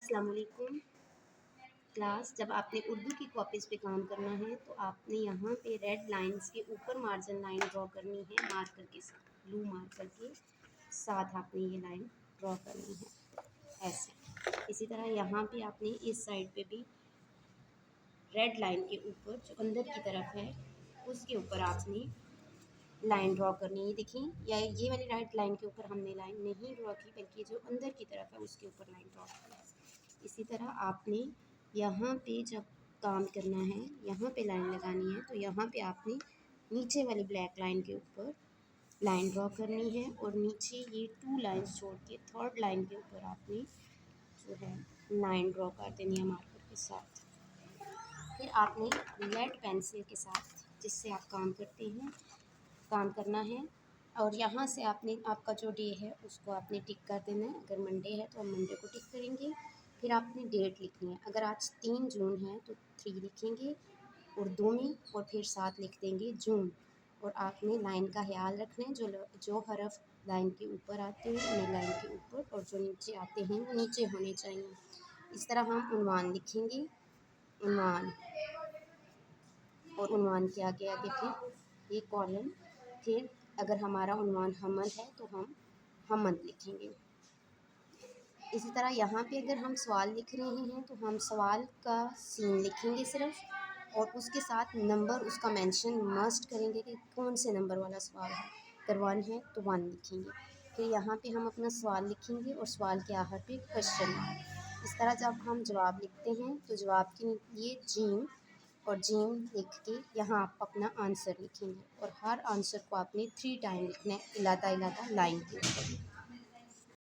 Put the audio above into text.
अस्सलाम वालेकुम क्लास। जब आपने उर्दू की कॉपीज़ पे काम करना है तो आपने यहाँ पे रेड लाइंस के ऊपर मार्जिन लाइन ड्रॉ करनी है मार्कर के साथ, ब्लू मार्कर के साथ आपने ये लाइन ड्रॉ करनी है ऐसे। इसी तरह यहाँ पे आपने इस साइड पे भी रेड लाइन के ऊपर जो अंदर की तरफ है उसके ऊपर आपने लाइन ड्रॉ करनी है। देखिए, या ये वाली रेड लाइन के ऊपर हमने लाइन नहीं ड्रॉ की, बल्कि जो अंदर की तरफ है उसके ऊपर लाइन ड्रॉ की है। इसी तरह आपने यहाँ पे जब काम करना है, यहाँ पे लाइन लगानी है, तो यहाँ पे आपने नीचे वाली ब्लैक लाइन के ऊपर लाइन ड्रॉ करनी है और नीचे ये 2 लाइन्स छोड़ के थर्ड लाइन के ऊपर आपने जो है लाइन ड्रॉ कर देनी है मार्कर के साथ। फिर आपने लेड पेंसिल के साथ, जिससे आप काम करते हैं, काम करना है और यहाँ से आपने आपका जो डे है उसको आपने टिक कर देना है। अगर मंडे है तो हम मंडे को टिक करेंगे। फिर आपने डेट लिखनी है। अगर आज 3 जून है तो 3 लिखेंगे उर्दू में और फिर 7 लिख देंगे जून। और आपने लाइन का ख्याल रखना है, जो हरफ लाइन के ऊपर आते हैं उन्हें लाइन के ऊपर, और जो नीचे आते हैं वो नीचे होने चाहिए। इस तरह हम उन्वान लिखेंगे, उन्वान, और उन्वान के आगे आगे फिर ये कॉलम। फिर अगर हमारा उन्वान हमद है तो हम हमद लिखेंगे। इसी तरह यहाँ पे अगर हम सवाल लिख रहे हैं तो हम सवाल का सीन लिखेंगे सिर्फ, और उसके साथ नंबर उसका मेंशन मस्ट करेंगे कि कौन से नंबर वाला सवाल है। अगर 1 है तो 1 लिखेंगे। फिर यहाँ पे हम अपना सवाल लिखेंगे और सवाल के आखिर पे क्वेश्चन मार्क। इस तरह जब हम जवाब लिखते हैं तो जवाब के लिए जीम और जीम लिख के यहाँ आप अपना आंसर लिखेंगे, और हर आंसर को आपने 3 टाइम लिखना है, इलाता इलाता लाइन के ऊपर।